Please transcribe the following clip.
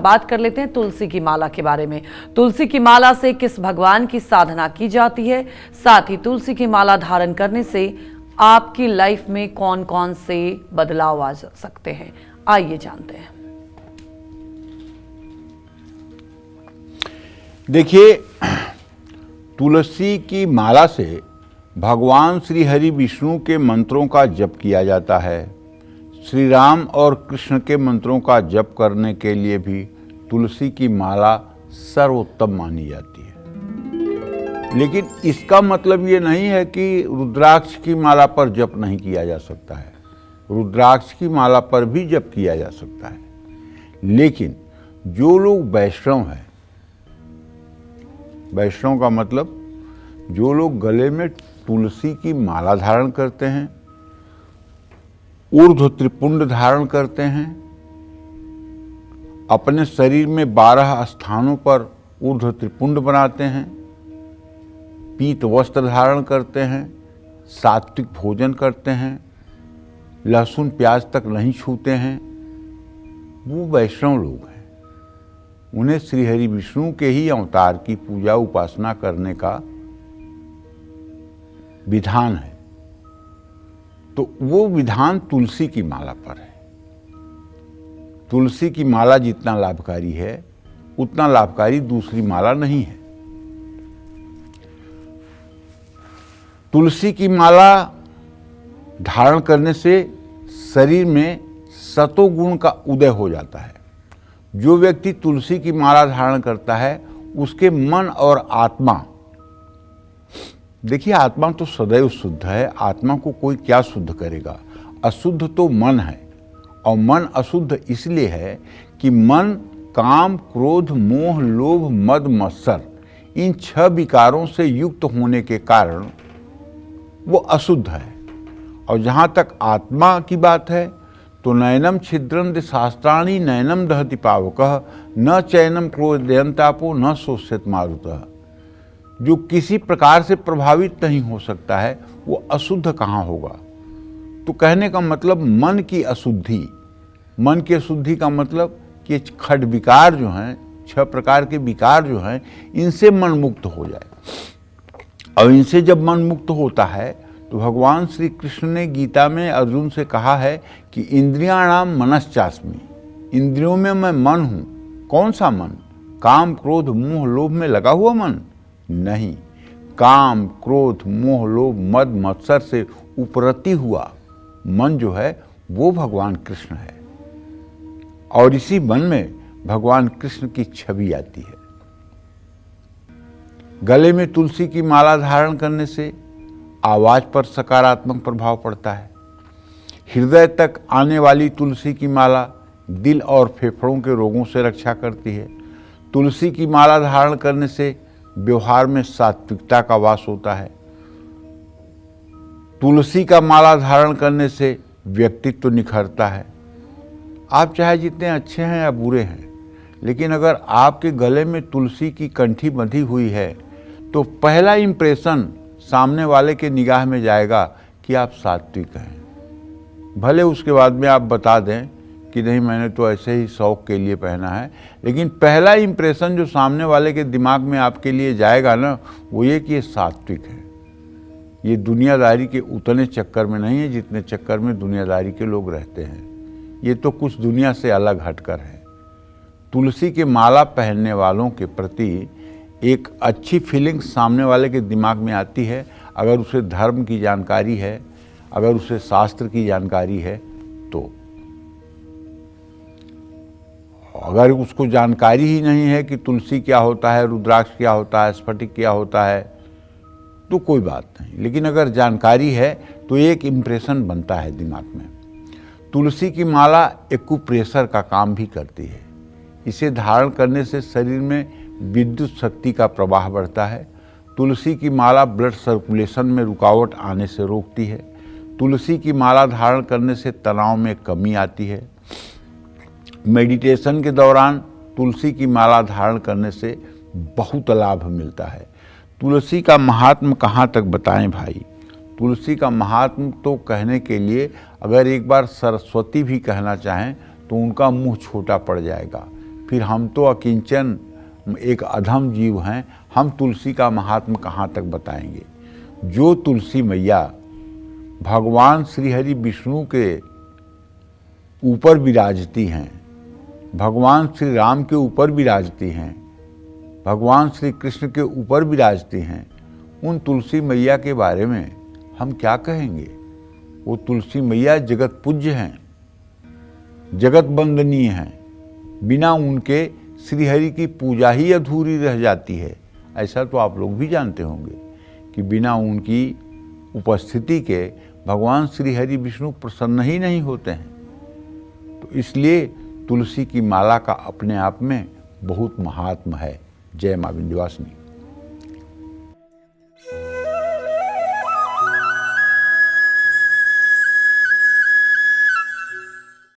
बात कर लेते हैं तुलसी की माला के बारे में। तुलसी की माला से किस भगवान की साधना की जाती है, साथ ही तुलसी की माला धारण करने से आपकी लाइफ में कौन कौन से बदलाव आ सकते हैं, आइए जानते हैं। देखिए, तुलसी की माला से भगवान श्री हरि विष्णु के मंत्रों का जप किया जाता है। श्री राम और कृष्ण के मंत्रों का जप करने के लिए भी तुलसी की माला सर्वोत्तम मानी जाती है। लेकिन इसका मतलब ये नहीं है कि रुद्राक्ष की माला पर जप नहीं किया जा सकता है। रुद्राक्ष की माला पर भी जप किया जा सकता है। लेकिन जो लोग वैष्णव हैं, वैष्णव का मतलब जो लोग गले में तुलसी की माला धारण करते हैं, ऊर्ध्व त्रिपुंड धारण करते हैं, अपने शरीर में 12 स्थानों पर ऊर्ध्व त्रिपुंड बनाते हैं, पीत वस्त्र धारण करते हैं, सात्विक भोजन करते हैं, लहसुन प्याज तक नहीं छूते हैं, वो वैष्णव लोग हैं। उन्हें श्री हरि विष्णु के ही अवतार की पूजा उपासना करने का विधान है। तो वो विधान तुलसी की माला पर है। तुलसी की माला जितना लाभकारी है उतना लाभकारी दूसरी माला नहीं है। तुलसी की माला धारण करने से शरीर में सतोगुण का उदय हो जाता है। जो व्यक्ति तुलसी की माला धारण करता है उसके मन और आत्मा, देखिए आत्मा तो सदैव शुद्ध है, आत्मा को कोई क्या शुद्ध करेगा। अशुद्ध तो मन है, और मन अशुद्ध इसलिए है कि मन काम, क्रोध, मोह, लोभ, मद, मत्सर इन 6 विकारों से युक्त होने के कारण वो अशुद्ध है। और जहाँ तक आत्मा की बात है तो नैनम छिद्रंत शास्त्राणि नैनम दहति पावकः न चैनम क्रोधयंतापो न शोष्यत मारुतः। जो किसी प्रकार से प्रभावित नहीं हो सकता है वो अशुद्ध कहाँ होगा। तो कहने का मतलब मन की अशुद्धि, मन की अशुद्धि का मतलब कि खड विकार जो हैं, 6 प्रकार के विकार जो हैं, इनसे मन मुक्त हो जाए। और इनसे जब मन मुक्त होता है तो भगवान श्री कृष्ण ने गीता में अर्जुन से कहा है कि इंद्रियाणाम मनश्चास्मि, इंद्रियों में मैं मन हूँ। कौन सा मन? काम, क्रोध, मोह, लोभ में लगा हुआ मन नहीं। काम, क्रोध, मोह, लोभ, मद, मत्सर से उपरति हुआ मन जो है वो भगवान कृष्ण है। और इसी मन में भगवान कृष्ण की छवि आती है। गले में तुलसी की माला धारण करने से आवाज पर सकारात्मक प्रभाव पड़ता है। हृदय तक आने वाली तुलसी की माला दिल और फेफड़ों के रोगों से रक्षा करती है। तुलसी की माला धारण करने से व्यवहार में सात्विकता का वास होता है। तुलसी का माला धारण करने से व्यक्तित्व निखरता है। आप चाहे जितने अच्छे हैं या बुरे हैं, लेकिन अगर आपके गले में तुलसी की कंठी बंधी हुई है तो पहला इंप्रेशन सामने वाले के निगाह में जाएगा कि आप सात्विक हैं। भले उसके बाद में आप बता दें कि नहीं, मैंने तो ऐसे ही शौक के लिए पहना है, लेकिन पहला इंप्रेशन जो सामने वाले के दिमाग में आपके लिए जाएगा ना, वो ये कि ये सात्विक है। ये दुनियादारी के उतने चक्कर में नहीं है जितने चक्कर में दुनियादारी के लोग रहते हैं। ये तो कुछ दुनिया से अलग हटकर है। तुलसी के माला पहनने वालों के प्रति एक अच्छी फीलिंग सामने वाले के दिमाग में आती है। अगर उसे धर्म की जानकारी है, अगर उसे शास्त्र की जानकारी है तो। अगर उसको जानकारी ही नहीं है कि तुलसी क्या होता है, रुद्राक्ष क्या होता है, स्फटिक क्या होता है, तो कोई बात नहीं। लेकिन अगर जानकारी है तो एक इम्प्रेशन बनता है दिमाग में। तुलसी की माला एक्यूप्रेशर का काम भी करती है। इसे धारण करने से शरीर में विद्युत शक्ति का प्रवाह बढ़ता है। तुलसी की माला ब्लड सर्कुलेशन में रुकावट आने से रोकती है। तुलसी की माला धारण करने से तनाव में कमी आती है। मेडिटेशन के दौरान तुलसी की माला धारण करने से बहुत लाभ मिलता है। तुलसी का महात्म्य कहाँ तक बताएं भाई। तुलसी का महात्म्य तो कहने के लिए अगर एक बार सरस्वती भी कहना चाहें तो उनका मुंह छोटा पड़ जाएगा। फिर हम तो अकिंचन एक अधम जीव हैं, हम तुलसी का महात्म कहाँ तक बताएंगे। जो तुलसी मैया भगवान श्री हरि विष्णु के ऊपर विराजती हैं, भगवान श्री राम के ऊपर विराजती हैं, भगवान श्री कृष्ण के ऊपर विराजती हैं, उन तुलसी मैया के बारे में हम क्या कहेंगे। वो तुलसी मैया जगत पूज्य हैं, जगत वंदनीय हैं। बिना उनके श्रीहरि की पूजा ही अधूरी रह जाती है। ऐसा तो आप लोग भी जानते होंगे कि बिना उनकी उपस्थिति के भगवान श्रीहरि विष्णु प्रसन्न ही नहीं होते हैं। तो इसलिए तुलसी की माला का अपने आप में बहुत महात्म है। जय मां विंध्यवासिनी।